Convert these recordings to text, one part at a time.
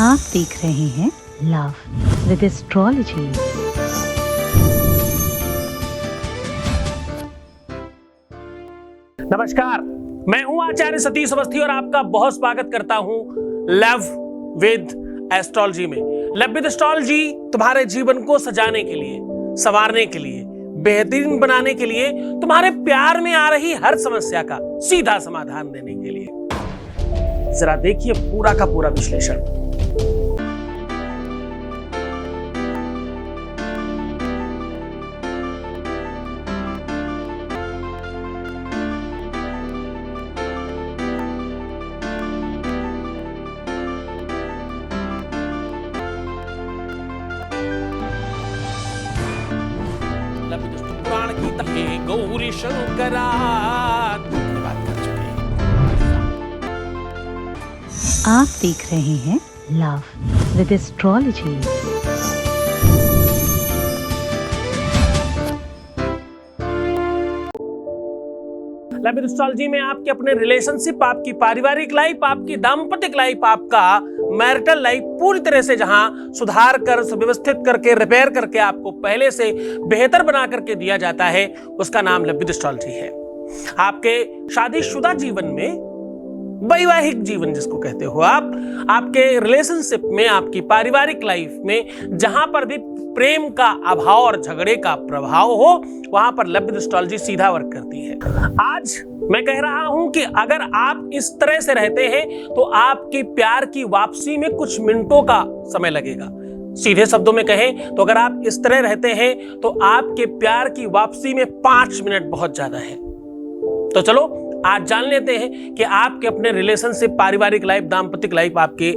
आप देख रहे हैं लव विद एस्ट्रोलॉजी। नमस्कार, मैं हूं आचार्य सतीश अवस्थी और आपका बहुत स्वागत करता हूं लव विद एस्ट्रोलॉजी में। लव विद एस्ट्रोलॉजी तुम्हारे जीवन को सजाने के लिए, संवारने के लिए, बेहतरीन बनाने के लिए, तुम्हारे प्यार में आ रही हर समस्या का सीधा समाधान देने के लिए। जरा देखिए पूरा का पूरा विश्लेषण। पुराण की तहे गौरी शंकरा बात कर चुके हैं। आप देख रहे हैं love with astrology. Love with astrology में आपके अपने रिलेशनशिप, आपकी पारिवारिक लाइफ, आपकी दाम्पत्य लाइफ, आपका मैरिटल लाइफ पूरी तरह से जहां सुधार कर, सुव्यवस्थित करके, रिपेयर करके आपको पहले से बेहतर बना करके दिया जाता है, उसका नाम लव विद एस्ट्रोलॉजी है। आपके शादीशुदा जीवन में, वैवाहिक जीवन जिसको कहते हो आप, आपके रिलेशनशिप में, आपकी पारिवारिक लाइफ में जहां पर भी प्रेम का अभाव और झगड़े का प्रभाव हो, वहां पर लव विद एस्ट्रोलॉजी सीधा वर्क करती है। आज मैं कह रहा हूं कि अगर आप इस तरह से रहते हैं तो आपकी प्यार की वापसी में कुछ मिनटों का समय लगेगा। सीधे शब्दों में कहें तो अगर आप इस तरह रहते हैं तो आपके प्यार की वापसी में 5 मिनट बहुत ज्यादा है। तो चलो आज जान लेते हैं कि आपके अपने रिलेशनशिप, पारिवारिक लाइफ, दाम्पत्य लाइफ, आपके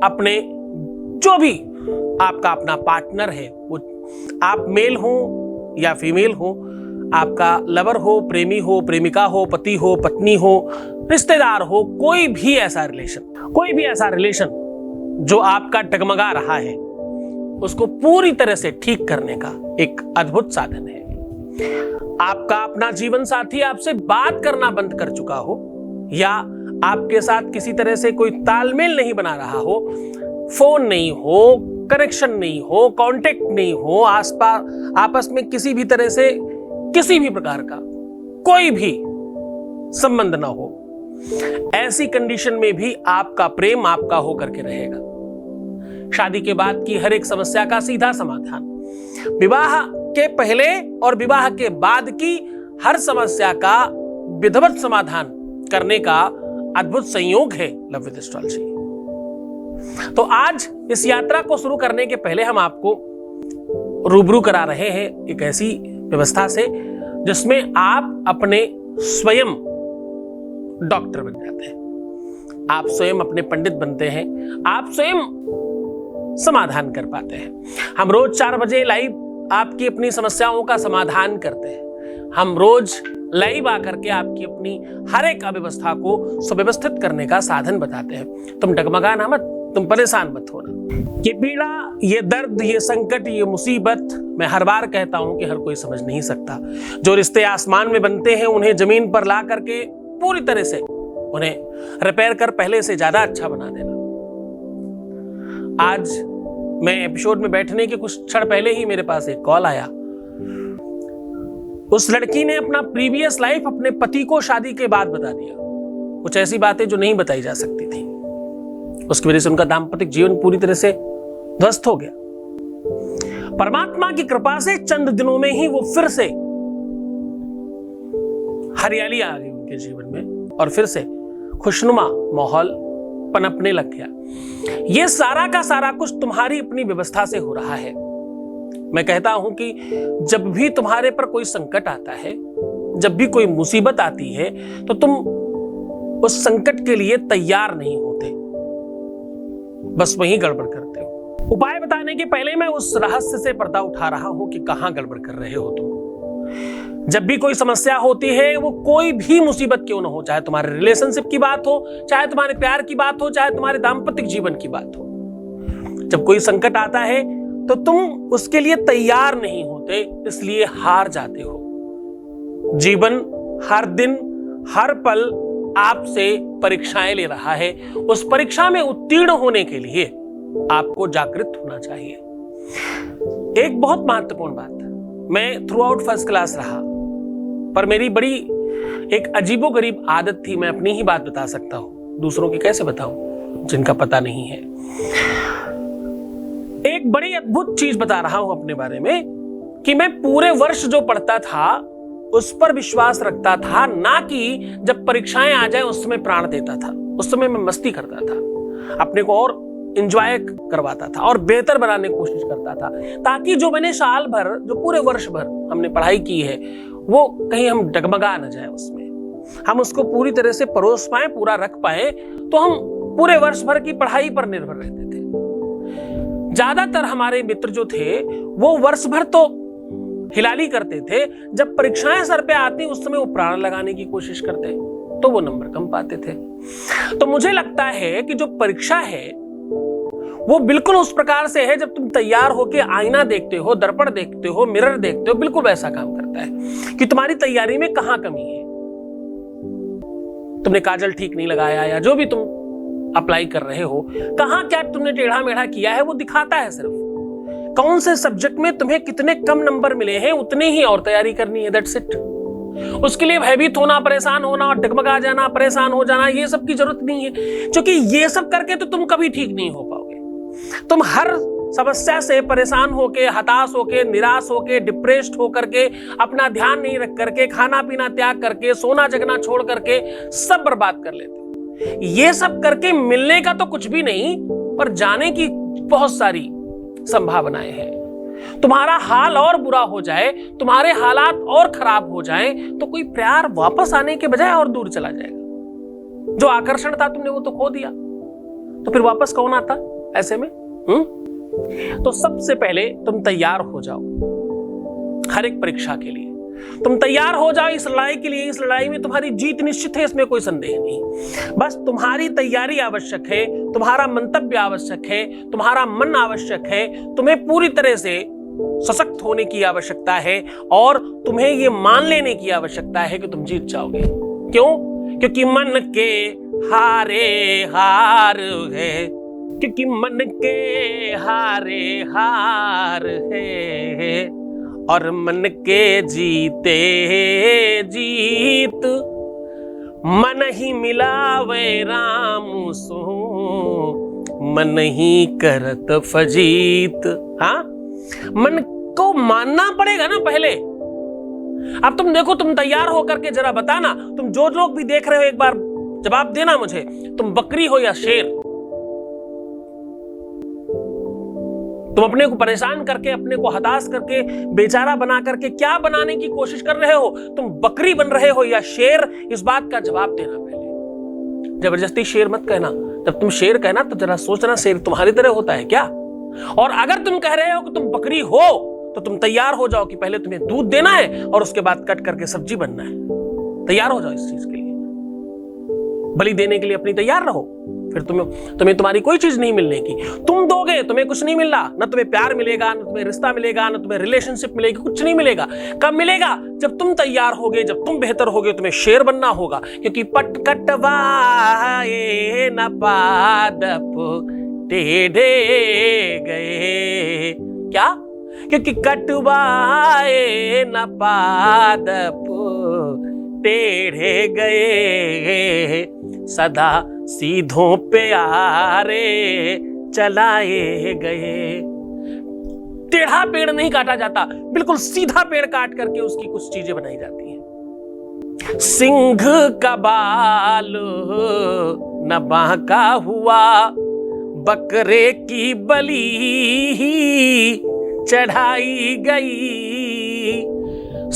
अपने जो भी आपका अपना पार्टनर है, वो आप मेल हो या फीमेल हो, आपका लवर हो, प्रेमी हो, प्रेमिका हो, पति हो, पत्नी हो, रिश्तेदार हो, कोई भी ऐसा रिलेशन जो आपका डगमगा रहा है, उसको पूरी तरह से ठीक करने का एक अद्भुत साधन है। आपका अपना जीवन साथी आपसे बात करना बंद कर चुका हो या आपके साथ किसी तरह से कोई तालमेल नहीं बना रहा हो, फोन नहीं हो, कनेक्शन नहीं हो, कांटेक्ट नहीं हो, आसपास आपस में किसी भी तरह से किसी भी प्रकार का कोई भी संबंध ना हो, ऐसी कंडीशन में भी आपका प्रेम आपका होकर के रहेगा। शादी के बाद की हर एक समस्या का सीधा समाधान, विवाह के पहले और विवाह के बाद की हर समस्या का विधिवत समाधान करने का अद्भुत संयोग है लव विद एस्ट्रोलॉजी। तो आज इस यात्रा को शुरू करने के पहले हम आपको रूबरू करा रहे हैं एक ऐसी व्यवस्था से जिसमें आप अपने स्वयं डॉक्टर बन जाते हैं, आप स्वयं अपने पंडित बनते हैं, आप स्वयं समाधान कर पाते हैं। हम रोज 4 बजे लाइव आपकी अपनी समस्याओं का समाधान करते हैं। हम रोज लाइव आकर के आपकी अपनी हर एक अव्यवस्था को सुव्यवस्थित करने का साधन बताते हैं। तुम डगमगाना मत, तुम परेशान मत होना। ये पीड़ा, ये दर्द, ये संकट, ये मुसीबत मैं हर बार कहता हूं कि हर कोई समझ नहीं सकता। जो रिश्ते आसमान में बनते हैं उन्हें जमीन पर ला करके पूरी तरह से उन्हें रिपेयर कर पहले से ज्यादा अच्छा बना देना। आज मैं एपिसोड में बैठने के कुछ क्षण पहले ही मेरे पास एक कॉल आया। उस लड़की ने अपना प्रीवियस लाइफ अपने पति को शादी के बाद बता दिया, कुछ ऐसी बातें जो नहीं बताई जा सकती थी। उसकी वजह से उनका दाम्पत्य जीवन पूरी तरह से ध्वस्त हो गया। परमात्मा की कृपा से चंद दिनों में ही वो फिर से हरियाली आ गई उनके जीवन में और फिर से खुशनुमा माहौल पनपने लग गया। ये सारा का सारा कुछ तुम्हारी अपनी व्यवस्था से हो रहा है। मैं कहता हूं कि जब भी तुम्हारे पर कोई संकट आता है, जब भी कोई मुसीबत आती है, तो तुम उस संकट के लिए तैयार नहीं होते, बस वहीं गड़बड़ करते हो। उपाय बताने के पहले मैं उस रहस्य से पर्दा उठा रहा हूं कि कहां गड़बड़ कर रहे हो तुम। जब भी कोई समस्या होती है, वो कोई भी मुसीबत क्यों ना हो, चाहे तुम्हारे रिलेशनशिप की बात हो, चाहे तुम्हारे प्यार की बात हो, चाहे तुम्हारे दाम्पत्य जीवन की बात हो, जब कोई संकट आता है तो तुम उसके लिए तैयार नहीं होते, इसलिए हार जाते हो। जीवन हर दिन हर पल आपसे परीक्षाएं ले रहा है। उस परीक्षा में उत्तीर्ण होने के लिए आपको जागृत होना चाहिए। एक बहुत महत्वपूर्ण बात, मैं थ्रू आउट फर्स्ट क्लास रहा, पर मेरी बड़ी एक अजीबोगरीब आदत थी। मैं अपनी ही बात बता सकता हूं, दूसरों की कैसे बताऊं जिनका पता नहीं है। एक बड़ी अद्भुत चीज बता रहा हूं अपने बारे में कि मैं पूरे वर्ष जो पढ़ता था उस पर विश्वास रखता था, ना कि जब परीक्षाएं आ जाए उस समय प्राण देता था। उस समय मैं मस्ती करता था, अपने को और एंजॉय करवाता था और बेहतर बनाने की कोशिश करता था, ताकि जो मैंने साल भर, जो पूरे वर्ष भर हमने पढ़ाई की है, वो कहीं हम डगमगा न जाए उसमें, हम उसको पूरी तरह से परोस पाए, पूरा रख पाए। तो हम पूरे वर्ष भर की पढ़ाई पर निर्भर रहते थे। ज्यादातर हमारे मित्र जो थे वो वर्ष भर तो हिलाली करते थे, जब परीक्षाएं सर पे आती उस समय वो प्राण लगाने की कोशिश करते तो वो नंबर कम पाते थे। तो मुझे लगता है कि जो परीक्षा है वो बिल्कुल उस प्रकार से है, जब तुम तैयार होके आईना देखते हो, दर्पण देखते हो, मिरर देखते हो, बिल्कुल वैसा काम करता है कि तुम्हारी तैयारी में कहां कमी है। तुमने काजल ठीक नहीं लगाया या जो भी तुम अप्लाई कर रहे हो, कहां क्या तुमने टेढ़ा मेढ़ा किया है, वो दिखाता है सिर्फ। कौन से सब्जेक्ट में तुम्हें कितने कम नंबर मिले हैं, उतने ही और तैयारी करनी है, दैट्स इट। उसके लिए भयभीत होना, परेशान होना और डगमगा जाना, परेशान हो जाना, ये सब की जरूरत नहीं है, क्योंकि ये सब करके तो तुम कभी ठीक नहीं हो पाओगे। तुम हर समस्या से परेशान होके, हताश होके, निराश होके, डिप्रेस्ड होकर के, अपना ध्यान नहीं रख करके, खाना पीना त्याग करके, सोना जगना छोड़ करके सब बर्बाद कर लेते। ये सब करके मिलने का तो कुछ भी नहीं, पर जाने की बहुत सारी संभावनाएं हैं। तुम्हारा हाल और बुरा हो जाए, तुम्हारे हालात और खराब हो जाए, तो कोई प्यार वापस आने के बजाय और दूर चला जाएगा। जो आकर्षण था तुमने वो तो खो दिया, तो फिर वापस कौन आता ऐसे में? तो सबसे पहले तुम तैयार हो जाओ हर एक परीक्षा के लिए। तुम तैयार हो जाओ इस लड़ाई के लिए। इस लड़ाई में तुम्हारी जीत निश्चित है, इसमें कोई संदेह नहीं। बस तुम्हारी तैयारी आवश्यक है, तुम्हारा मंतव्य आवश्यक है, तुम्हारा मन आवश्यक है, तुम्हें पूरी तरह से सशक्त होने की आवश्यकता है और तुम्हें यह मान लेने की आवश्यकता है कि तुम जीत जाओगे। क्यों? क्योंकि मन के हारे हार है, क्योंकि मन के हारे हार है और मन के जीते जीत। मन ही मिलावे राम सो, मन ही करत फजीत। हाँ, मन को मानना पड़ेगा ना पहले। अब तुम देखो, तुम तैयार होकर के जरा बताना, तुम जो लोग भी देख रहे हो एक बार जवाब देना मुझे, तुम बकरी हो या शेर? तुम अपने को परेशान करके, अपने को हताश करके, बेचारा बना करके क्या बनाने की कोशिश कर रहे हो? तुम बकरी बन रहे हो या शेर? इस बात का जवाब देना पहले। जबरदस्ती शेर मत कहना। जब तुम शेर कहना तो जरा सोचना शेर तुम्हारी तरह होता है क्या? और अगर तुम कह रहे हो कि तुम बकरी हो, तो तुम तैयार हो जाओ कि पहले तुम्हें दूध देना है और उसके बाद कट करके सब्जी बनना है। तैयार हो जाओ इस चीज के लिए। बलि देने के लिए अपनी तैयार रहो, फिर तुम्हें तुम्हारी कोई चीज नहीं मिलने की। तुम दोगे, तुम्हें कुछ नहीं मिल रहा, ना तुम्हें प्यार मिलेगा, ना तुम्हें रिश्ता मिलेगा, ना तुम्हें रिलेशनशिप मिलेगी, कुछ नहीं मिलेगा। कब मिलेगा? जब तुम तैयार होगे, जब तुम बेहतर होगे। तुम्हें शेर बनना होगा, क्योंकि पट कटवाए न पादप टेढ़े गए। क्या? क्योंकि कटवाए न पादप टेढ़े गए, सदा सीधों पे आरे चलाए गए। टेढ़ा पेड़ नहीं काटा जाता, बिल्कुल सीधा पेड़ काट करके उसकी कुछ चीजें बनाई जाती हैं। सिंह का बाल न बांका हुआ, बकरे की बलि चढ़ाई गई।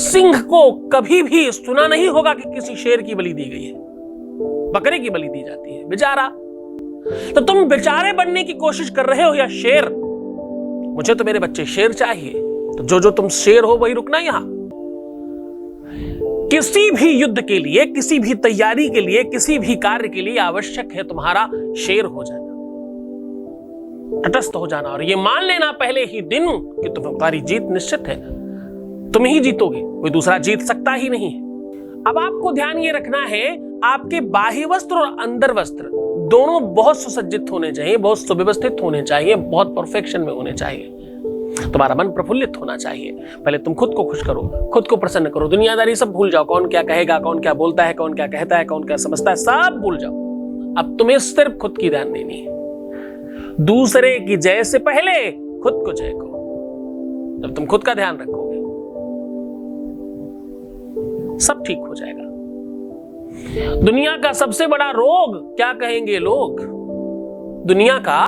सिंह को कभी भी सुना नहीं होगा कि किसी शेर की बलि दी गई है, बकरे की बलि दी जाती है। बेचारा। तो तुम बेचारे बनने की कोशिश कर रहे हो या शेर? मुझे तो मेरे बच्चे शेर चाहिए। तो जो तुम शेर हो वही रुकना यहां। किसी भी युद्ध के लिए, किसी भी तैयारी के लिए, किसी भी कार्य के लिए आवश्यक है तुम्हारा शेर हो जाना, तटस्थ हो जाना और ये मान लेना पहले ही दिन कि तुम्हारी जीत निश्चित है। तुम ही जीतोगे, कोई दूसरा जीत सकता ही नहीं है। अब आपको ध्यान ये रखना है, आपके बाह्य वस्त्र और अंदर वस्त्र दोनों बहुत सुसज्जित होने चाहिए, बहुत सुव्यवस्थित होने चाहिए, बहुत परफेक्शन में होने चाहिए। तुम्हारा मन प्रफुल्लित होना चाहिए। पहले तुम खुद को खुश करो, खुद को प्रसन्न करो, दुनियादारी सब भूल जाओ, कौन क्या कहेगा, कौन क्या बोलता है, कौन क्या कहता है, कौन क्या समझता है, सब भूल जाओ। अब तुम्हें सिर्फ खुद की ध्यान देनी है। दूसरे की जय से पहले खुद को जय करो। जब तुम खुद का ध्यान रखोगे सब ठीक हो जाएगा। दुनिया का सबसे बड़ा रोग क्या कहेंगे लोग? दुनिया का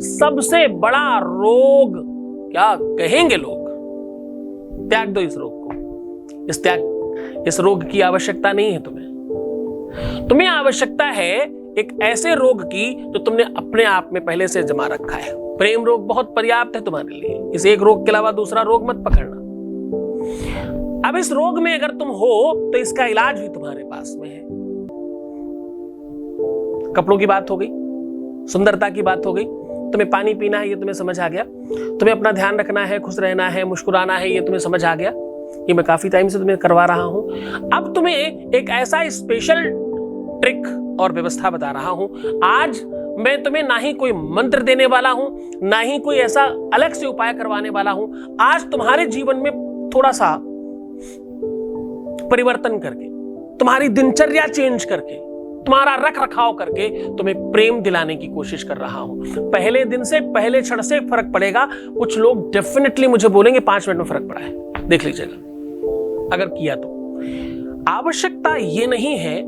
सबसे बड़ा रोग क्या कहेंगे लोग? त्याग दो इस रोग को। इस रोग की आवश्यकता नहीं है तुम्हें आवश्यकता है एक ऐसे रोग की जो तुमने अपने आप में पहले से जमा रखा है। प्रेम रोग बहुत पर्याप्त है तुम्हारे लिए। इस एक रोग के अलावा दूसरा रोग मत पकड़ना। अब इस रोग में अगर तुम हो तो इसका इलाज भी तुम्हारे पास में है। कपड़ों की बात हो गई, सुंदरता की बात हो गई, तुम्हें पानी पीना है ये तुम्हें समझ आ गया, तुम्हें अपना ध्यान रखना है, खुश रहना है, मुस्कुराना है ये तुम्हें समझ आ गया। ये मैं काफी टाइम से तुम्हें करवा रहा हूं। अब तुम्हें एक ऐसा स्पेशल ट्रिक और व्यवस्था बता रहा हूं। आज मैं तुम्हें ना ही कोई मंत्र देने वाला हूं, ना ही कोई ऐसा अलग से उपाय करवाने वाला हूं। आज तुम्हारे जीवन में थोड़ा सा परिवर्तन करके, तुम्हारी दिनचर्या चेंज करके, तुम्हारा रख रखाव करके तुम्हें प्रेम दिलाने की कोशिश कर रहा हूं। पहले दिन से, पहले क्षण से फर्क पड़ेगा। कुछ लोग डेफिनेटली मुझे बोलेंगे 5 मिनट में फर्क पड़ा है। देख लीजिएगा अगर किया तो। आवश्यकता यह नहीं है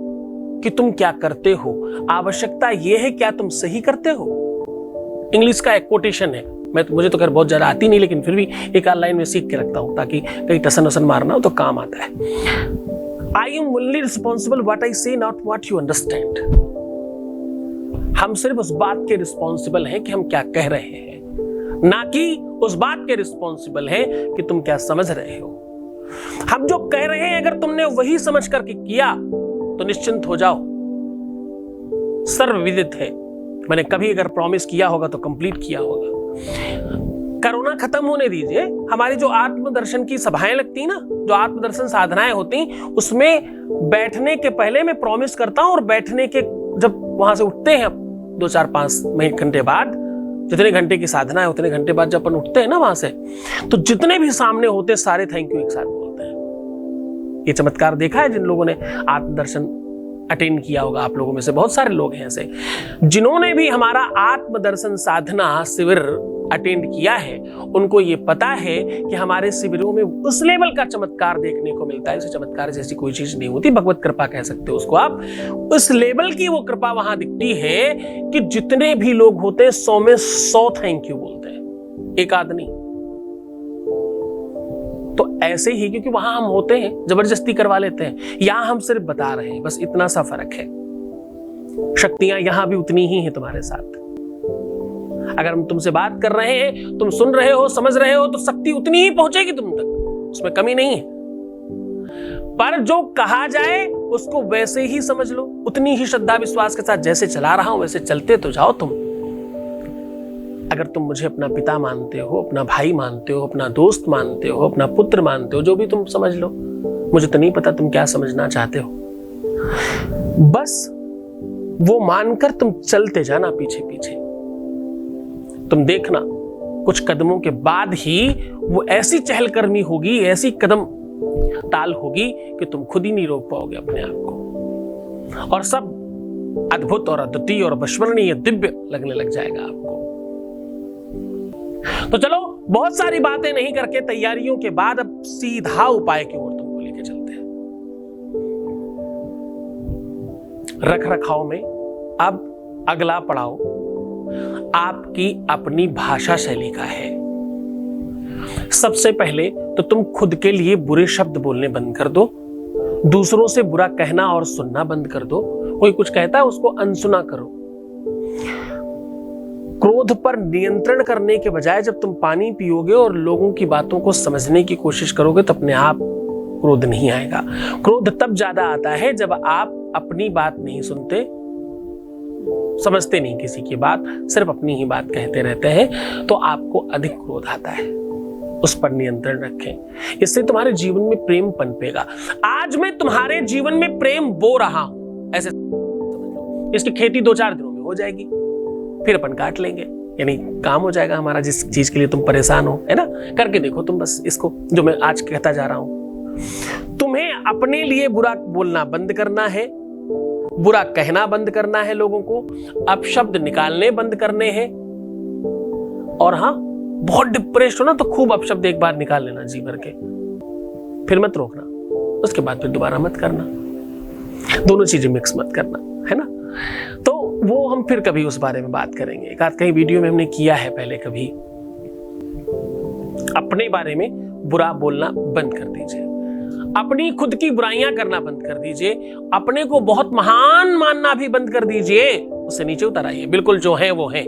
कि तुम क्या करते हो, आवश्यकता यह है क्या तुम सही करते हो। इंग्लिश का एक कोटेशन है, मुझे तो खैर बहुत ज्यादा आती नहीं, लेकिन फिर भी एक आध लाइन में सीख के रखता हूं ताकि कहीं टसन वसन मारना हो तो काम आता है। I am only responsible what I say, not what you understand. हम सिर्फ उस बात के रिस्पॉन्सिबल हैं कि हम क्या कह रहे हैं, ना कि उस बात के रिस्पॉन्सिबल हैं कि तुम क्या समझ रहे हो। हम जो कह रहे हैं अगर तुमने वही समझ करके किया तो निश्चिंत हो जाओ, सर्वविदित है। मैंने कभी अगर प्रॉमिस किया होगा तो कंप्लीट किया होगा। कोरोना खत्म होने दीजिए, हमारी जो आत्मदर्शन की सभाएं लगती ना, जो आत्मदर्शन साधनाएं होती, उसमें बैठने के पहले मैं प्रॉमिस करता हूं, और बैठने के जब वहां से उठते हैं 2, 4, 5 घंटे बाद, जितने घंटे की साधना है उतने घंटे बाद जब अपन उठते हैं ना वहां से, तो जितने भी सामने होते सारे थैंक यू एक साथ बोलते हैं। ये चमत्कार देखा है जिन लोगों ने आत्मदर्शन अटेंड किया होगा। आप लोगों में से बहुत सारे लोग हैं ऐसे जिन्होंने भी हमारा आत्मदर्शन साधना शिविर अटेंड किया है। उनको ये पता है कि हमारे शिविरों में उस लेवल का चमत्कार देखने को मिलता है। इस चमत्कार जैसी कोई चीज नहीं होती, भगवत कृपा कह सकते हो उसको आप। उस लेवल की वो कृपा वहां दिखती है कि जितने भी लोग होते हैं 100 में 100 थैंक यू बोलते हैं, एक आदमी। तो ऐसे ही क्योंकि वहां हम होते हैं, जबरदस्ती करवा लेते हैं, यहां हम सिर्फ बता रहे हैं, बस इतना सा फर्क है। शक्तियां यहां भी उतनी ही हैं तुम्हारे साथ। अगर हम तुमसे बात कर रहे हैं, तुम सुन रहे हो, समझ रहे हो, तो शक्ति उतनी ही पहुंचेगी तुम तक, उसमें कमी नहीं है। पर जो कहा जाए उसको वैसे ही समझ लो, उतनी ही श्रद्धा विश्वास के साथ। जैसे चला रहा हूं वैसे चलते तो जाओ तुम। अगर तुम मुझे अपना पिता मानते हो, अपना भाई मानते हो, अपना दोस्त मानते हो, अपना पुत्र मानते हो, जो भी तुम समझ लो, मुझे तो नहीं पता तुम क्या समझना चाहते हो। बस वो मानकर तुम चलते जाना पीछे पीछे। तुम देखना कुछ कदमों के बाद ही वो ऐसी चहलकदमी होगी, ऐसी कदम ताल होगी कि तुम खुद ही नहीं रोक पाओगे अपने आप को, और सब अद्भुत और अद्वितीय और अविस्मरणीय दिव्य लगने लग जाएगा आपको। तो चलो, बहुत सारी बातें नहीं करके तैयारियों के बाद अब सीधा उपाय की ओर तुमको लेके चलते हैं। रख रखाव में अब अगला पड़ाव आपकी अपनी भाषा शैली का है। सबसे पहले तो तुम खुद के लिए बुरे शब्द बोलने बंद कर दो, दूसरों से बुरा कहना और सुनना बंद कर दो। कोई कुछ कहता है उसको अनसुना करो। क्रोध पर नियंत्रण करने के बजाय जब तुम पानी पियोगे और लोगों की बातों को समझने की कोशिश करोगे तो अपने आप क्रोध नहीं आएगा। क्रोध तब ज्यादा आता है जब आप अपनी बात नहीं सुनते, समझते नहीं किसी की बात, सिर्फ अपनी ही बात कहते रहते हैं, तो आपको अधिक क्रोध आता है। उस पर नियंत्रण रखें, इससे तुम्हारे जीवन में प्रेम पनपेगा। आज मैं तुम्हारे जीवन में प्रेम बो रहा हूं, ऐसे समझ लो। इसकी खेती 2-4 दिनों में हो हो जाएगी, फिर अपन काट लेंगे, यानी काम हो जाएगा हमारा। जिस चीज के लिए तुम परेशान हो, है ना, करके देखो तुम बस इसको, जो मैं आज कहता जा रहा हूं। तुम्हें अपने लिए बुरा बोलना बंद करना है, बुरा कहना बंद करना है, लोगों को अपशब्द निकालने बंद करने हैं। और हाँ, बहुत डिप्रेस्ड हो ना तो खूब अपशब्द एक बार निकाल लेना जी भर के, फिर मत रोकना, उसके बाद फिर दोबारा मत करना, दोनों चीजें मिक्स मत करना, है ना। तो वो हम फिर कभी उस बारे में बात करेंगे, एक आध कहीं वीडियो में हमने किया है पहले कभी। अपने बारे में बुरा बोलना बंद कर दीजिए, अपनी खुद की बुराइयां करना बंद कर दीजिए, अपने को बहुत महान मानना भी बंद कर दीजिए, उससे नीचे उतर आइए, बिल्कुल जो है वो है,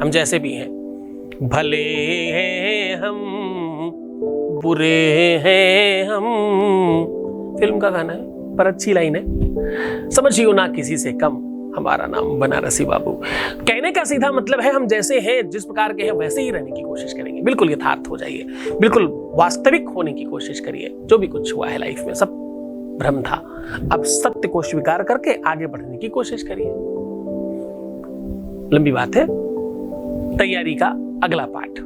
हम जैसे भी हैं। भले हैं हम, बुरे हैं हम, फिल्म का गाना है पर अच्छी लाइन है। समझियो ना किसी से कम, हमारा नाम बनारसी बाबू। कहने का सीधा मतलब है हम जैसे हैं, जिस प्रकार के हैं वैसे ही रहने की कोशिश करेंगे, बिल्कुल यथार्थ हो जाइए, बिल्कुल वास्तविक होने की कोशिश करिए। जो भी कुछ हुआ है लाइफ में सब भ्रम था, अब सत्य को स्वीकार करके आगे बढ़ने की कोशिश करिए। लंबी बात है, तैयारी का अगला पार्ट।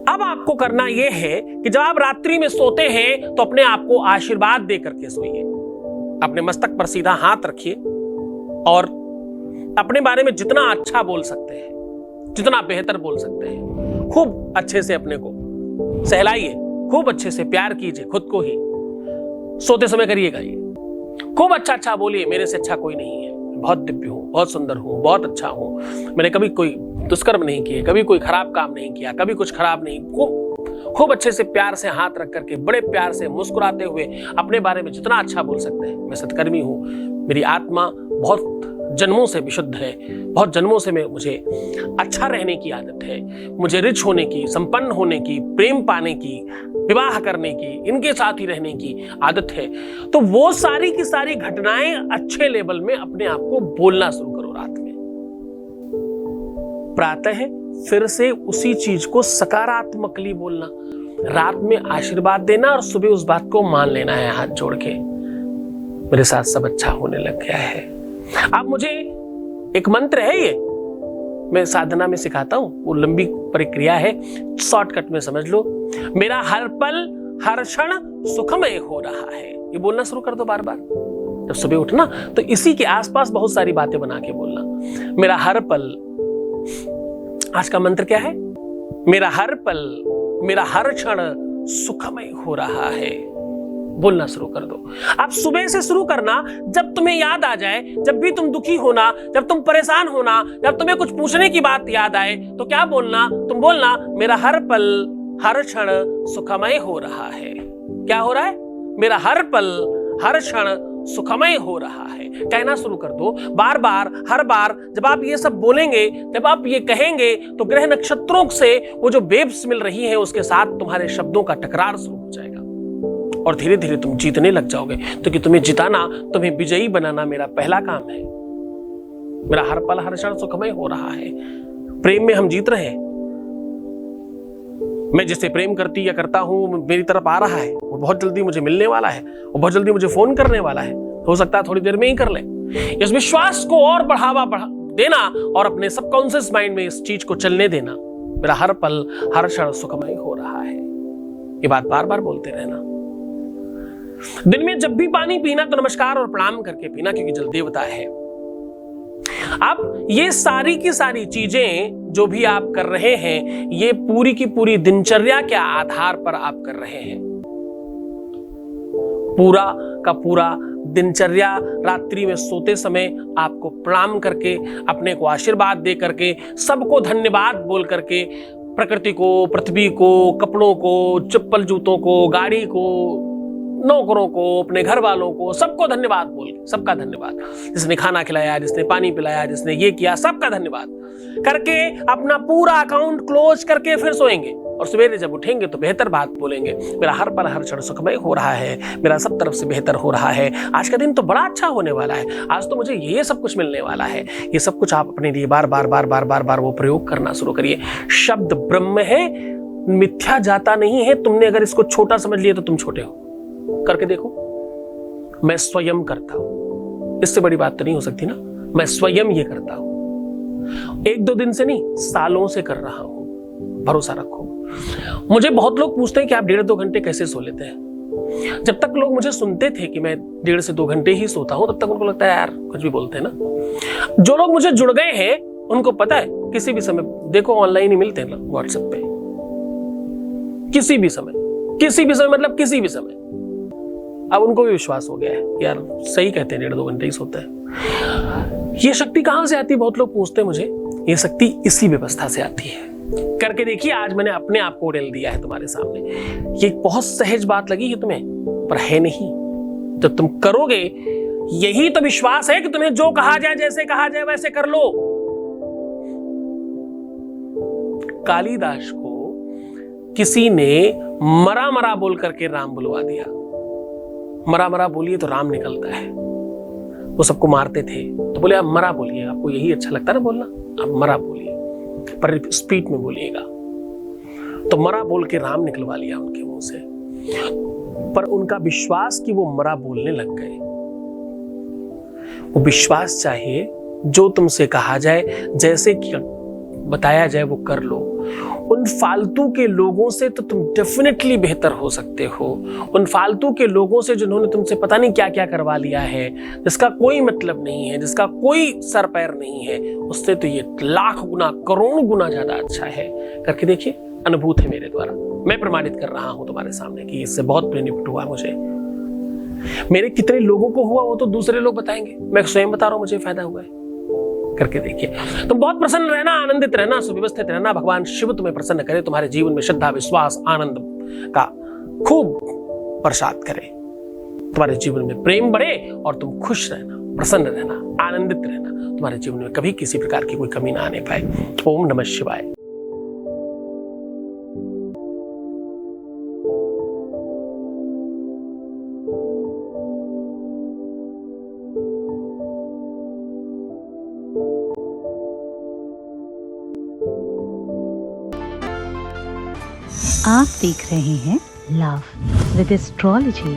अब आपको करना यह है कि जब आप रात्रि में सोते हैं तो अपने आप को आशीर्वाद दे करके सोइए। अपने मस्तक पर सीधा हाथ रखिए और अपने बारे में जितना अच्छा बोल सकते हैं, जितना बेहतर बोल सकते हैं, खूब अच्छे से अपने को सहलाइए, खूब अच्छे से प्यार कीजिए खुद को ही। सोते समय करिएगा ये, खूब अच्छा अच्छा बोलिए, मेरे से अच्छा कोई नहीं है, बहुत दिव्य हूं, बहुत सुंदर हूं, बहुत अच्छा हूं, मैंने कभी कोई दुष्कर्म नहीं किए, कभी कोई खराब काम नहीं किया, कभी कुछ खराब नहीं। खूब अच्छे से प्यार से हाथ रख करके बड़े प्यार से मुस्कुराते हुए अपने बारे में जितना अच्छा बोल सकते हैं। मैं सत्कर्मी हूं, मेरी आत्मा बहुत जन्मों से विशुद्ध है, बहुत जन्मों से मुझे अच्छा रहने की आदत है, मुझे रिच होने की, संपन्न होने की, प्रेम पाने की, विवाह करने की, इनके साथ ही रहने की आदत है। तो वो सारी की सारी घटनाएं अच्छे लेवल में अपने आप को बोलना शुरू करो रात में। प्रातः फिर से उसी चीज को सकारात्मकली बोलना, रात में आशीर्वाद देना और सुबह उस बात को मान लेना है हाथ जोड़ के, मेरे साथ सब अच्छा होने लग गया है। अब मुझे एक मंत्र है, ये मैं साधना में सिखाता हूं, वो लंबी प्रक्रिया है, शॉर्टकट में समझ लो। मेरा हर पल हर क्षण सुखमय हो रहा है, ये बोलना शुरू कर दो बार बार। जब सुबह उठना तो इसी के आसपास बहुत सारी बातें बना के बोलना। मेरा हर पल, आज का मंत्र क्या है? मेरा हर पल मेरा हर क्षण सुखमय हो रहा है, बोलना शुरू कर दो। आप सुबह से शुरू करना, जब तुम्हें याद आ जाए, जब भी तुम दुखी होना, जब तुम परेशान होना, जब तुम्हें कुछ पूछने की बात याद आए तो क्या बोलना? तुम बोलना मेरा हर पल हर क्षण सुखमय हो रहा है। क्या हो रहा है? मेरा हर पल हर क्षण सुखमय हो रहा है। कहना शुरू कर दो बार बार, हर बार जब आप ये सब बोलेंगे, जब आप ये कहेंगे तो ग्रह नक्षत्रों से वो जो वेव्स मिल रही हैं उसके साथ तुम्हारे शब्दों का टकरार शुरू हो जाएगा और धीरे धीरे तुम जीतने लग जाओगे। तो कि तुम्हें जिताना, तुम्हें विजयी बनाना मेरा पहला काम है। मेरा हर पल हर क्षण सुखमय हो रहा है। प्रेम में हम जीत रहे हैं। मैं जिसे प्रेम करती या करता हूं मेरी तरफ आ रहा है, वो बहुत जल्दी मुझे मिलने वाला है, वो बहुत जल्दी मुझे फोन करने वाला है, हो सकता है थोड़ी देर में ही कर ले। इस विश्वास को और बढ़ावा देना और अपने सबकॉन्शियस माइंड में इस चीज को चलने देना। मेरा हर पल हर क्षण सुखमय हो रहा है, ये बात बार बार बोलते रहना। दिन में जब भी पानी पीना तो नमस्कार और प्रणाम करके पीना, क्योंकि जल देवता है। अब ये सारी की सारी चीजें जो भी आप कर रहे हैं, ये पूरी की पूरी दिनचर्या के आधार पर आप कर रहे हैं। पूरा का पूरा दिनचर्या रात्रि में सोते समय आपको प्रणाम करके, अपने को आशीर्वाद दे करके, सबको धन्यवाद बोल करके, प्रकृति को, पृथ्वी को, कपड़ों को, चप्पल जूतों को, गाड़ी को, नौकरों को, अपने घर वालों को, सबको धन्यवाद बोल, सबका धन्यवाद। जिसने खाना खिलाया, जिसने पानी पिलाया, जिसने ये किया, सबका धन्यवाद करके अपना पूरा अकाउंट क्लोज करके फिर सोएंगे और सवेरे जब उठेंगे तो बेहतर बात बोलेंगे। मेरा हर पल हर क्षण सुखमय हो रहा है, मेरा सब तरफ से बेहतर हो रहा है, आज का दिन तो बड़ा अच्छा होने वाला है, आज तो मुझे ये सब कुछ मिलने वाला है। ये सब कुछ आप अपने लिए बार बार बार बार बार बार वो प्रयोग करना शुरू करिए। शब्द ब्रह्म है, मिथ्या जाता नहीं है। तुमने अगर इसको छोटा समझ लिया तो तुम छोटे हो। करके देखो, मैं स्वयं करता हूं, इससे बड़ी बात तो नहीं हो सकती ना। मैं स्वयं ये करता हूं, 1-2 दिन से नहीं, सालों से कर रहा हूं। भरोसा रखो। मुझे बहुत लोग पूछते हैं कि आप 1.5-2 घंटे कैसे सो लेते हैं। जब तक लोग मुझे सुनते थे कि मैं 1.5 से 2 घंटे ही सोता हूं, तब तक उनको लगता है यार कुछ भी बोलते हैं ना। जो लोग मुझे जुड़ गए हैं उनको पता है किसी भी समय देखो ऑनलाइन ही मिलते हैं ना व्हाट्सएप पे, किसी भी समय मतलब किसी भी समय। अब उनको भी विश्वास हो गया है यार सही कहते हैं 1.5-2 घंटे ही सोते हैं। ये शक्ति कहां से आती है बहुत लोग पूछते हैं मुझे। ये शक्ति इसी व्यवस्था से आती है। करके देखिए, आज मैंने अपने आप को उड़ेल दिया है तुम्हारे सामने। ये बहुत सहज बात लगी है तुम्हें, पर है नहीं। जब तुम करोगे, यही तो विश्वास है कि तुम्हें जो कहा जाए, जैसे कहा जाए वैसे कर लो। कालिदास को किसी ने मरा मरा बोल करके राम बुलवा दिया। मरा मरा बोलिए तो राम निकलता है। वो सबको मारते थे तो बोले आप मरा बोलिए, आपको यही अच्छा लगता है ना बोलना, आप मरा बोलिए, पर स्पीड में बोलिएगा। तो मरा बोल के राम निकलवा लिया उनके मुंह से। पर उनका विश्वास कि वो मरा बोलने लग गए। वो विश्वास चाहिए, जो तुमसे कहा जाए, जैसे कि बताया जाए वो कर लो। उन फालतू के लोगों से तो तुम डेफिनेटली बेहतर हो सकते हो। उन फालतू के लोगों से जिन्होंने तुमसे पता नहीं क्या क्या करवा लिया है, जिसका कोई मतलब नहीं है, जिसका कोई सर पैर नहीं है, उससे तो ये लाख गुना करोड़ गुना ज्यादा अच्छा है। करके देखिए, अनुभूत है मेरे द्वारा, मैं प्रमाणित कर रहा हूं तुम्हारे सामने कि इससे बहुत बेनिफिट हुआ मुझे। मेरे कितने लोगों को हुआ वो तो दूसरे लोग बताएंगे, मैं स्वयं बता रहा हूं मुझे फायदा हुआ है। करके देखिए, तुम बहुत प्रसन्न रहना, आनंदित रहना, सुव्यवस्थित रहना। भगवान शिव तुम्हें प्रसन्न करे, तुम्हारे जीवन में श्रद्धा, विश्वास, आनंद का खूब प्रसाद करे, तुम्हारे जीवन में प्रेम बढ़े और तुम खुश रहना, प्रसन्न रहना, आनंदित रहना। तुम्हारे जीवन में कभी किसी प्रकार की कोई कमी ना आने पाए। ओम नमः शिवाय। आप देख रहे हैं लव विद एस्ट्रोलॉजी।